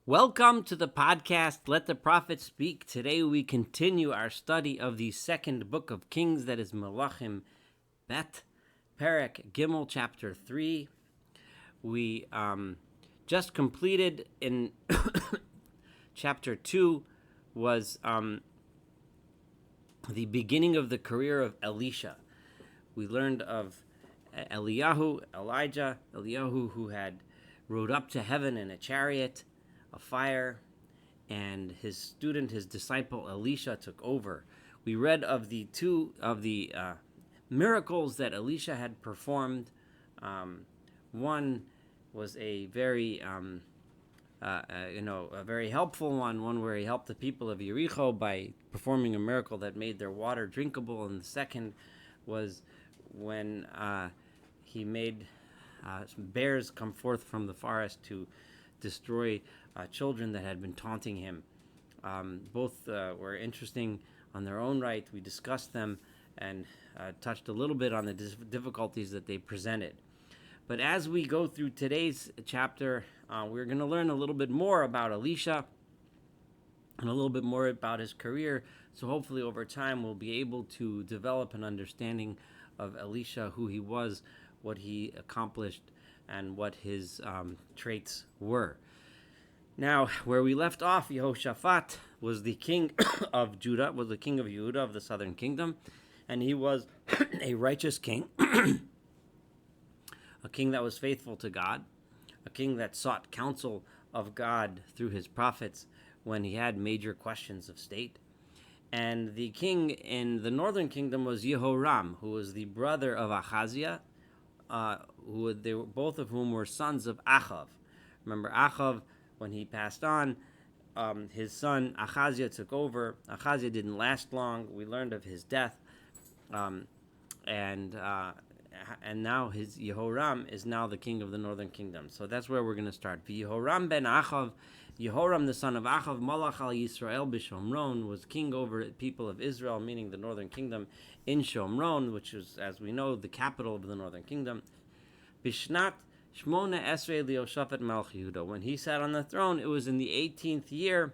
Welcome to the podcast, Let the Prophet Speak. Today we continue our study of the second book of Kings, that is Melachim Bet, Perek Gimel, chapter 3. We just completed in chapter 2 was the beginning of the career of Elisha. We learned of Eliyahu, who had rode up to heaven in a chariot of fire, and his disciple Elisha took over. We read of the two miracles that Elisha had performed. One was a very a very helpful one where he helped the people of Jericho by performing a miracle that made their water drinkable, and the second was when he made bears come forth from the forest to destroy children that had been taunting him. Both were interesting on their own right. We discussed them and touched a little bit on the difficulties that they presented. But as we go through today's chapter, we're going to learn a little bit more about Elisha and a little bit more about his career. So hopefully over time we'll be able to develop an understanding of Elisha, who he was, what he accomplished, and what his traits were. Now, where we left off, Yehoshaphat was the king of Judah, was the king of Yehuda of the southern kingdom, and he was a righteous king, a king that was faithful to God, a king that sought counsel of God through his prophets when he had major questions of state. And the king in the northern kingdom was Yehoram, who was the brother of Ahaziah, both of whom were sons of Achav. Remember, Achav, when he passed on, his son Ahaziah took over. Ahaziah didn't last long. We learned of his death, and now his Yehoram is now the king of the northern kingdom. So that's where we're going to start. Yehoram ben Achav, Yehoram the son of Achav, Malach al Yisrael b'Shomron, was king over the people of Israel, meaning the northern kingdom, in Shomron, which is, as we know, the capital of the northern kingdom. Bishnat Shmona Esrei Liyoshaphat Malch Yehuda. When he sat on the throne, it was in the 18th year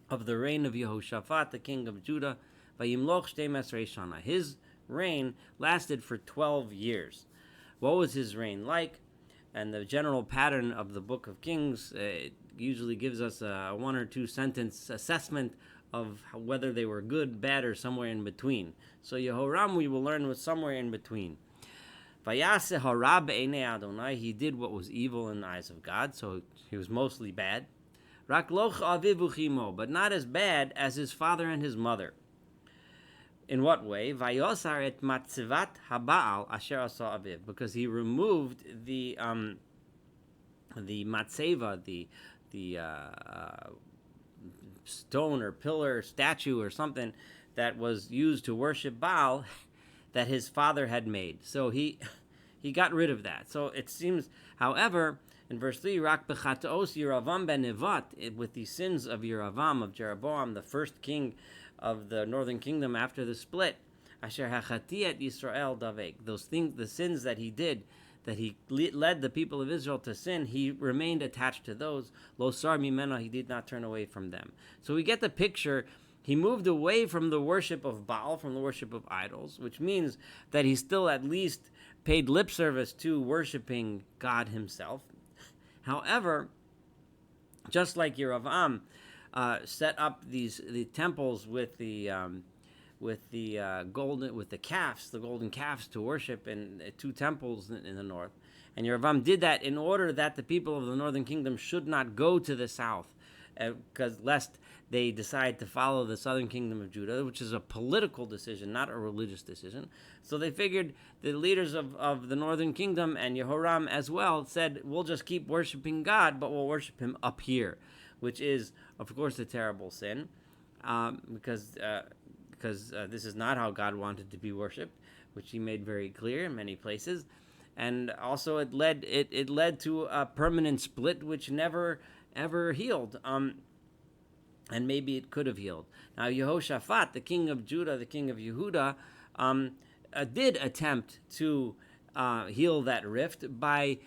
of the reign of Yehoshaphat, the king of Judah. Vayimloch Shtei Esrei Shana. His reign lasted for 12 years. What was his reign like? And the general pattern of the book of Kings usually gives us a one or two sentence assessment of whether they were good, bad, or somewhere in between. So Yehoram, we will learn, was somewhere in between. Vayase hara be'enei Adonai, he did what was evil in the eyes of God, so he was mostly bad. Rak loch aviv uchimo, but not as bad as his father and his mother. In what way? Vayosar et matzivat habaal asher asa aviv, because he removed the matzeva, the stone or pillar, statue or something that was used to worship Baal that his father had made. So he got rid of that. So it seems, however, in verse 3, Rak b'chataos Yeravam ben Nevat, with the sins of Yeravam, of Jeroboam, the first king of the northern kingdom after the split, Asher hachati et Yisrael davek, those things, the sins that he did, that he led the people of Israel to sin, he remained attached to those. Lo sar mimena, he did not turn away from them. So we get the picture. He moved away from the worship of Baal, from the worship of idols, which means that he still at least paid lip service to worshiping God himself. However, just like Yeravam set up the temples with the calves, the golden calves to worship in two temples in the north, and Yeravam did that in order that the people of the northern kingdom should not go to the south, because lest they decide to follow the southern kingdom of Judah, which is a political decision, not a religious decision. So they figured, the leaders of the northern kingdom and Yehoram as well said, we'll just keep worshiping God, but we'll worship him up here, which is, of course, a terrible sin, because this is not how God wanted to be worshipped, which he made very clear in many places. And also it led to a permanent split, which never ever healed. And maybe it could have healed. Now, Yehoshaphat, the king of Judah, the king of Yehuda, did attempt to heal that rift by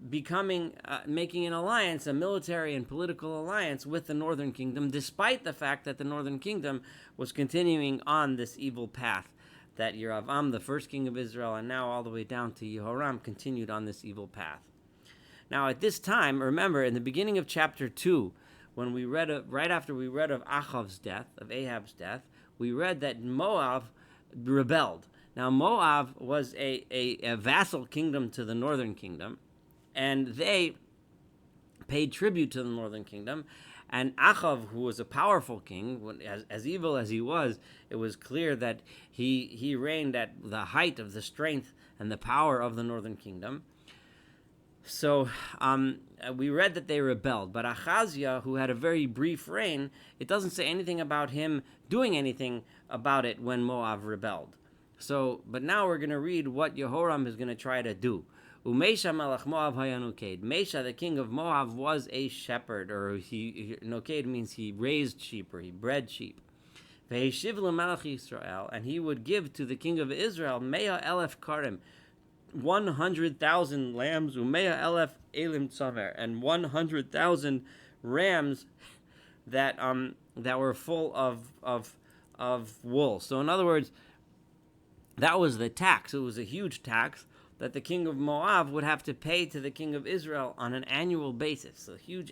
making an alliance, a military and political alliance with the northern kingdom, despite the fact that the northern kingdom was continuing on this evil path that Yeravam, the first king of Israel, and now all the way down to Yehoram, continued on this evil path. Now, at this time, remember, in the beginning of chapter 2, when we read right after we read of Ahab's death, of Ahab's death, we read that Moab rebelled. Now, Moab was a vassal kingdom to the northern kingdom, and they paid tribute to the northern kingdom. And Ahab, who was a powerful king, as evil as he was, it was clear that he reigned at the height of the strength and the power of the northern kingdom. So we read that they rebelled. But Ahaziah, who had a very brief reign, it doesn't say anything about him doing anything about it when Moab rebelled. So, but now we're going to read what Yehoram is going to try to do. Umesha melech Moab hayanuked. Mesha, the king of Moab, was a shepherd, or noked means he raised sheep, or he bred sheep. Ve'eshiv lemelech Yisrael, and he would give to the king of Israel mea elef karim, 100,000 lambs, umea elef elim tzaver, and 100,000 rams that were full of wool. So in other words, that was the tax. It was a huge tax that the king of Moab would have to pay to the king of Israel on an annual basis, a huge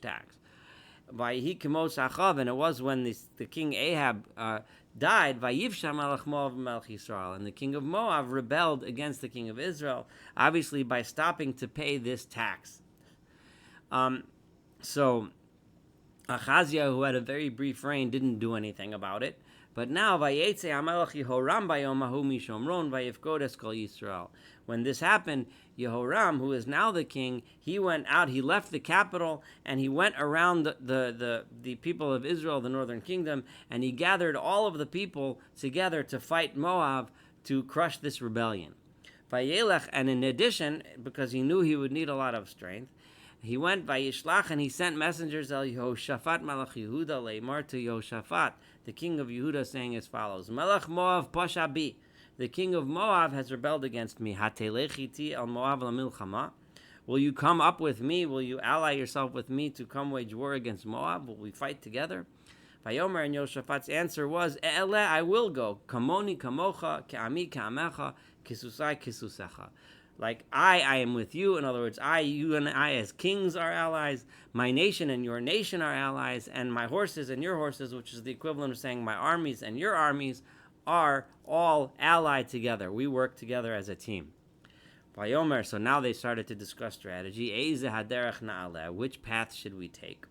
tax. Vayhi kemos Achav, and it was when the king Ahab died, Vayivsha melech Moab melech Yisrael, and the king of Moab rebelled against the king of Israel, obviously by stopping to pay this tax. So Ahaziah, who had a very brief reign, didn't do anything about it. But now, Vayetze Hamelech Yehoram bayom hahu mishomron vayifkod es kol Yisrael. When this happened, Yehoram, who is now the king, he went out, he left the capital, and he went around the people of Israel, the northern kingdom, and he gathered all of the people together to fight Moab, to crush this rebellion. Vayelech, and in addition, because he knew he would need a lot of strength, he went Vayishlach, and he sent messengers El Yehoshaphat Melech Yehuda leimar to Yehoshaphat, the king of Yehuda, saying as follows: Melech Moab pasha bi, the king of Moab has rebelled against me. Hatelechiti el Moab lamilchama, will you come up with me? Will you ally yourself with me to come wage war against Moab? Will we fight together? Vayomer, and Yehoshaphat's answer was, E'ele, I will go. Kamoni kamocha, ke'ami ke'amecha, kisusai kisusecha. Like I am with you. In other words, you and I as kings are allies. My nation and your nation are allies. And my horses and your horses, which is the equivalent of saying my armies and your armies, are all allied together. We work together as a team. Vayomer, so now they started to discuss strategy. Eize haderech na'aleh, which path should we take?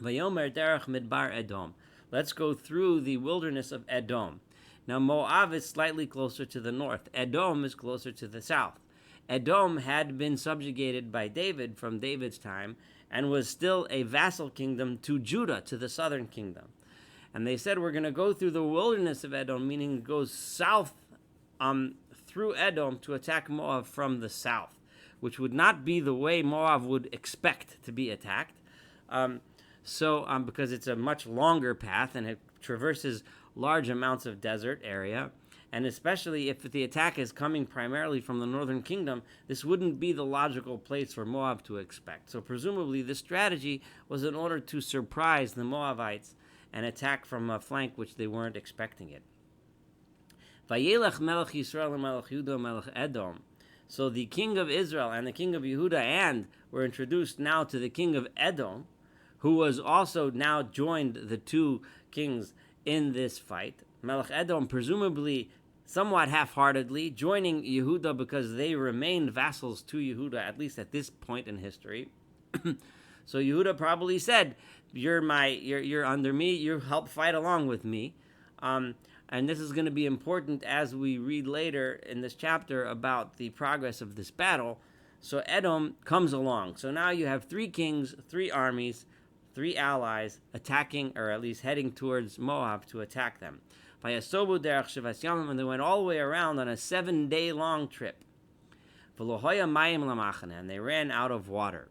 Vayomer derech midbar Edom. Let's go through the wilderness of Edom. Now Moab is slightly closer to the north. Edom is closer to the south. Edom had been subjugated by David from David's time and was still a vassal kingdom to Judah, to the southern kingdom. And they said, we're going to go through the wilderness of Edom, meaning it goes south through Edom to attack Moab from the south, which would not be the way Moab would expect to be attacked. Because it's a much longer path and it traverses large amounts of desert area. And especially if the attack is coming primarily from the northern kingdom, this wouldn't be the logical place for Moab to expect. So presumably this strategy was in order to surprise the Moabites and attack from a flank which they weren't expecting it. Vayelech melech Yisrael melech Yehuda melech Edom. So the king of Israel and the king of Yehuda were introduced now to the king of Edom, who was also now joined the two kings in this fight. Melech Edom, presumably somewhat half-heartedly, joining Yehuda because they remained vassals to Yehuda, at least at this point in history. So Yehuda probably said, you're under me, you help fight along with me. And this is going to be important as we read later in this chapter about the progress of this battle. So Edom comes along. So now you have 3 kings, 3 armies, 3 allies attacking, or at least heading towards Moab to attack them. And they went all the way around on a 7-day long trip. And they ran out of water.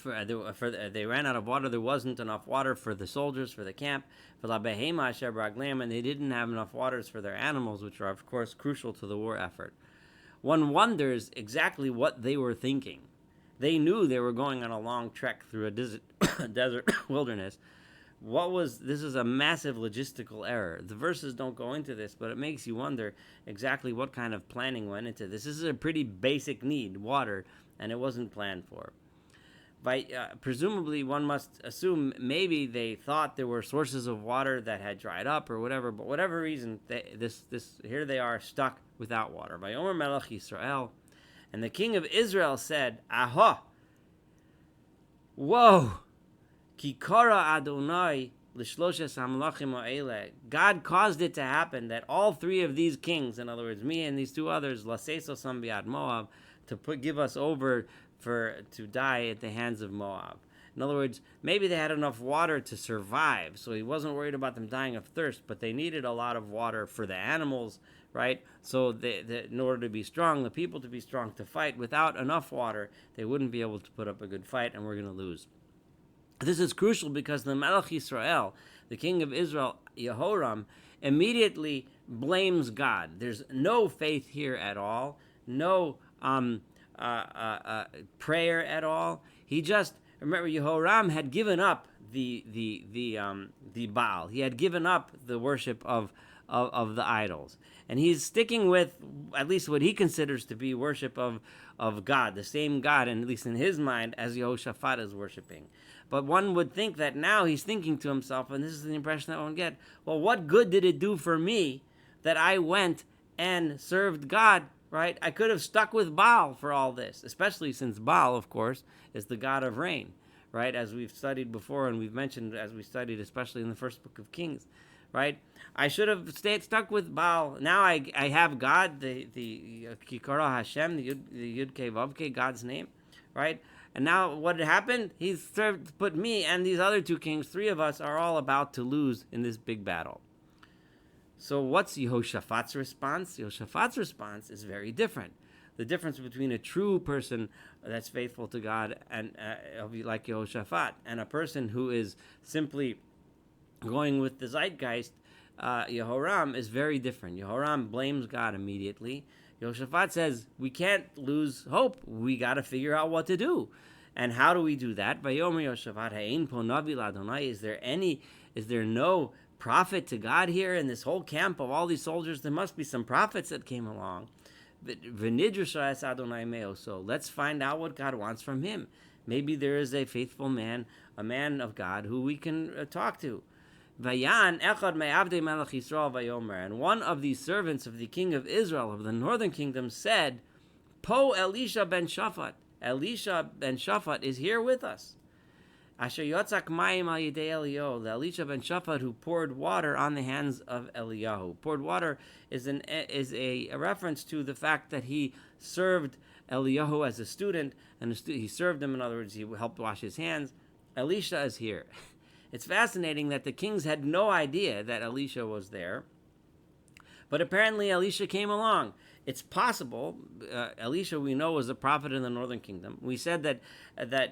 They ran out of water. There wasn't enough water for the soldiers, for the camp. And they didn't have enough waters for their animals, which are, of course, crucial to the war effort. one wonders exactly what they were thinking. They knew they were going on a long trek through a desert wilderness. This is a massive logistical error. The verses don't go into this, but it makes you wonder exactly what kind of planning went into this. This is a pretty basic need, water, and it wasn't planned for. Presumably, one must assume maybe they thought there were sources of water that had dried up or whatever, but whatever reason, here they are stuck without water. Vayomer Melech Yisrael, and the king of Israel said, "Aha! Whoa! Kikara Adonai l'shloshes hamlachim ha'ele." God caused it to happen that all three of these kings, in other words, me and these two others, lasesos biad Moab, give us over to die at the hands of Moab. In other words, maybe they had enough water to survive, so he wasn't worried about them dying of thirst, but they needed a lot of water for the animals, right? So in order to be strong, the people to be strong to fight, without enough water, they wouldn't be able to put up a good fight, and we're going to lose. This is crucial because the Melech Yisrael, the king of Israel, Yehoram, immediately blames God. There's no faith here at all, no prayer at all. He just, remember, Yehoram had given up the Baal. He had given up the worship of the idols, and he's sticking with at least what he considers to be worship of God, the same God, and at least in his mind, as Yehoshaphat is worshiping. But one would think that now he's thinking to himself, and this is the impression that one get, well, what good did it do for me that I went and served God, right? I could have stuck with Baal for all this, especially since Baal, of course, is the god of rain, right? As we've studied before, and we've mentioned as we studied, especially in the first book of Kings, right? I should have stuck with Baal. Now I have God, the Kikara Hashem, the Yud Kei Vav Kei, God's name, right? And now what had happened? He's put me and these other two kings, three of us, are all about to lose in this big battle. So what's Yehoshaphat's response? Yehoshaphat's response is very different. The difference between a true person that's faithful to God and like Yehoshaphat, and a person who is simply going with the zeitgeist, Yehoram, is very different. Yehoram blames God immediately. Yehoshaphat says, we can't lose hope. We got to figure out what to do. And how do we do that? Vayomer Yehoshaphat, ha'ein po navi l'Adonai. Is there no prophet to God here in this whole camp of all these soldiers? There must be some prophets that came along. So let's find out what God wants from him. Maybe there is a faithful man, a man of God, who we can talk to. And one of the servants of the king of Israel, of the northern kingdom, said, Po Elisha ben Shaphat. Elisha ben Shaphat is here with us. Asher yotzak mayim al yidei Eliyahu, the Elisha ben Shaphat who poured water on the hands of Eliyahu. Poured water is a reference to the fact that he served Eliyahu as a student, and he served him. In other words, he helped wash his hands. Elisha is here. It's fascinating that the kings had no idea that Elisha was there, but apparently Elisha came along. It's possible. Elisha, we know, was a prophet in the northern kingdom. We said that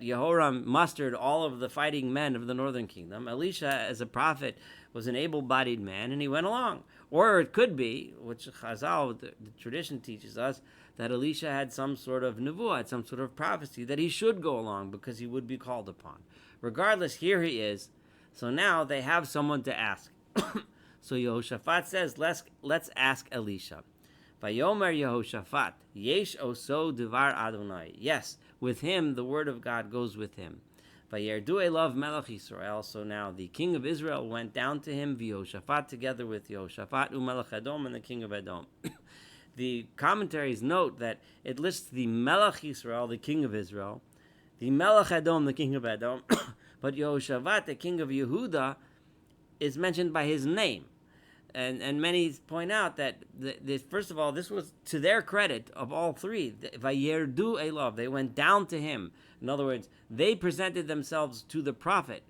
Yehoram mustered all of the fighting men of the northern kingdom. Elisha, as a prophet, was an able-bodied man, and he went along. Or it could be, which Chazal, the tradition teaches us, that Elisha had some sort of nevuah, had some sort of prophecy, that he should go along because he would be called upon. Regardless, here he is. So now they have someone to ask. So Yehoshaphat says, let's ask Elisha. Vayomer Yehoshaphat, Yesh oso devar Adonai. Yes, with him, the word of God goes with him. Vayerdu elav melech Yisrael. So now the king of Israel went down to him, Yehoshaphat, together with Yehoshaphat, umelech Edom, and the king of Edom. The commentaries note that it lists the melech Yisrael, the king of Israel, the melech Edom, the king of Edom, but Yehoshaphat, the king of Yehuda, is mentioned by his name. And many point out that, first of all, this was to their credit of all three. Vayerdu elav, they went down to him. In other words, they presented themselves to the prophet,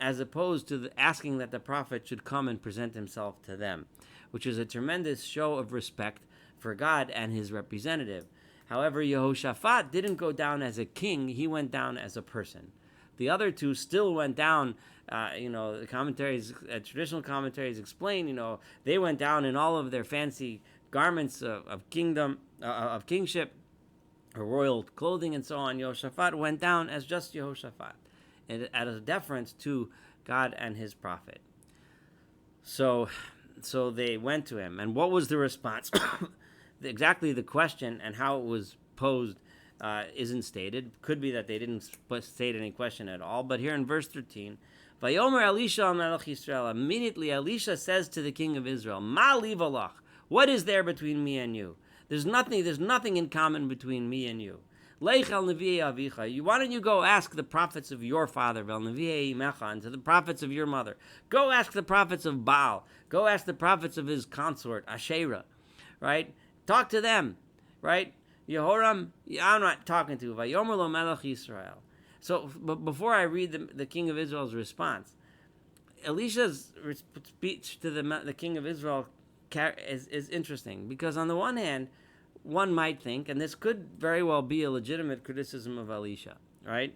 as opposed to asking that the prophet should come and present himself to them, which is a tremendous show of respect for God and his representative. However, Yehoshaphat didn't go down as a king, he went down as a person. The other two still went down, the commentaries, traditional commentaries explain, they went down in all of their fancy garments of kingship, or royal clothing, and so on. Yehoshaphat went down as just Yehoshaphat, and out of deference to God and his prophet. So they went to him, and what was the response? Exactly the question and how it was posed isn't stated. Could be that they didn't state any question at all. But here in verse 13, Vayomer Elisha melech Yisrael. Immediately Elisha says to the king of Israel, Ma li valach. What is there between me and you? There's nothing in common between me and you. Leich el nevi'ei avicha. Why don't you go ask the prophets of your father, vel nevi'ei imecha, and to the prophets of your mother. Go ask the prophets of Baal. Go ask the prophets of his consort, Asherah. Right? Talk to them. Right? Yehoram, I'm not talking to. Vayomer lo melech Yisrael. So, but before I read the king of Israel's response, Elisha's speech to the king of Israel is interesting, because on the one hand, one might think, and this could very well be a legitimate criticism of Elisha, right?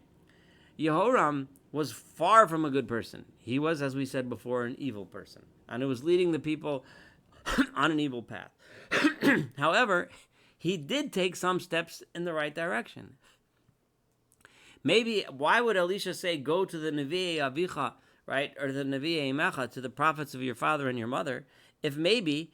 Yehoram was far from a good person. He was, as we said before, an evil person, and it was leading the people on an evil path. However, he did take some steps in the right direction. Maybe, why would Elisha say, go to the Nevi'ei Avicha, right, or the Nevi'ei Mecha, to the prophets of your father and your mother, if maybe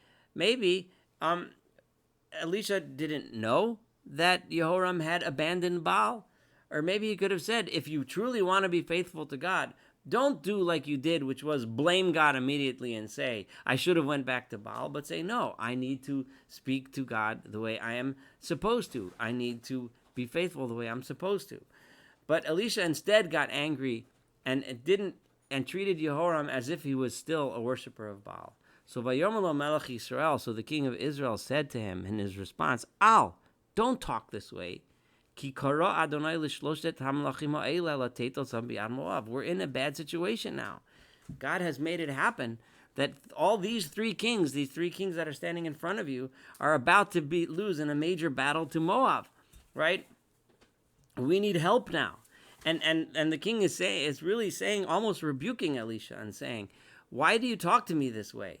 Elisha didn't know that Yehoram had abandoned Baal? Or maybe he could have said, if you truly want to be faithful to God, don't do like you did, which was blame God immediately and say, I should have went back to Baal, but say, no, I need to speak to God the way I am supposed to. I need to be faithful the way I'm supposed to. But Elisha instead got angry and treated Yehoram as if he was still a worshiper of Baal. So Vayomer lo melech Yisrael, so the king of Israel said to him in his response, Al, don't talk this way. Ki kara Adonai l'shloshet hamlachim ha'ela latetel tzam bi'ad Moab. We're in a bad situation now. God has made it happen that all these three kings that are standing in front of you, are about to lose in a major battle to Moab, right? We need help now. And the king is really saying, almost rebuking Elisha and saying, why do you talk to me this way?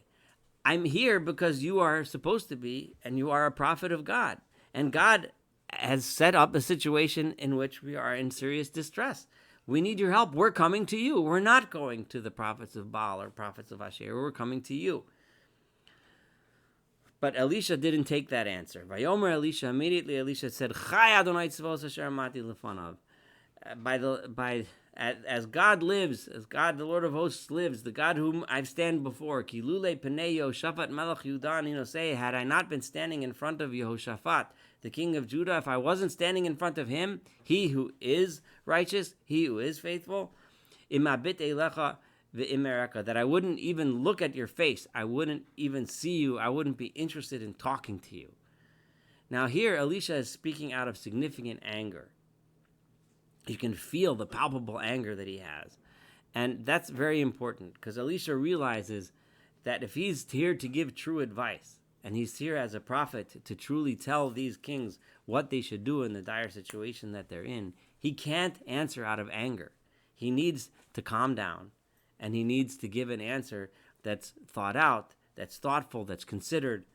I'm here because you are supposed to be, and you are a prophet of God. And God has set up a situation in which we are in serious distress. We need your help. We're coming to you. We're not going to the prophets of Baal or prophets of Asher. We're coming to you. But Elisha didn't take that answer. Vayomer Elisha, immediately Elisha said, Chai Adonai tzvos asher amati lefanav. As God lives, as God, the Lord of hosts, lives, the God whom I've stand before, Kilule Pnei Yehoshaphat Melech Yudan Inosei, had I not been standing in front of Yehoshaphat, the king of Judah, if I wasn't standing in front of him, he who is righteous, he who is faithful, Imabit Elecha V'imereka, that I wouldn't even look at your face, I wouldn't even see you, I wouldn't be interested in talking to you. Now here, Elisha is speaking out of significant anger. You can feel the palpable anger that he has. And that's very important, because Elisha realizes that if he's here to give true advice, and he's here as a prophet to truly tell these kings what they should do in the dire situation that they're in, he can't answer out of anger. He needs to calm down, and he needs to give an answer that's thought out, that's thoughtful, that's considered.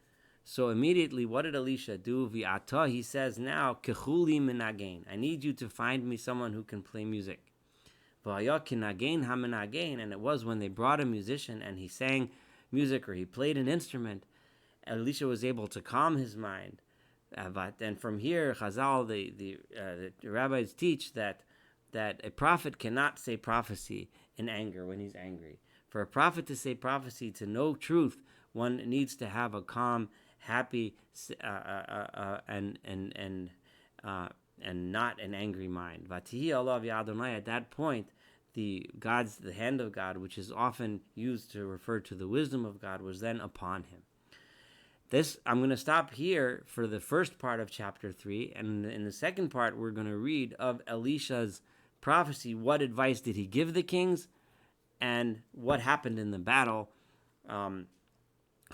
So immediately, what did Elisha do? V'ata, he says now, kechuli minagain. I need you to find me someone who can play music. V'ayah kinagain haminagain. And it was when they brought a musician and he sang music or he played an instrument, Elisha was able to calm his mind. And from here, Chazal, the rabbis teach that a prophet cannot say prophecy in anger when he's angry. For a prophet to say prophecy, to know truth, one needs to have a calm, happy, and not an angry mind. Vatihi Allah v'Adonai. At that point, the hand of God, which is often used to refer to the wisdom of God, was then upon him. I'm going to stop here for the first part of chapter 3, and in the second part, we're going to read of Elisha's prophecy. What advice did he give the kings, and what happened in the battle?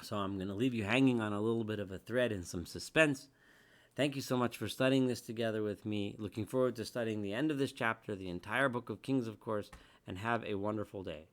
So I'm going to leave you hanging on a little bit of a thread and some suspense. Thank you so much for studying this together with me. Looking forward to studying the end of this chapter, the entire book of Kings, of course, and have a wonderful day.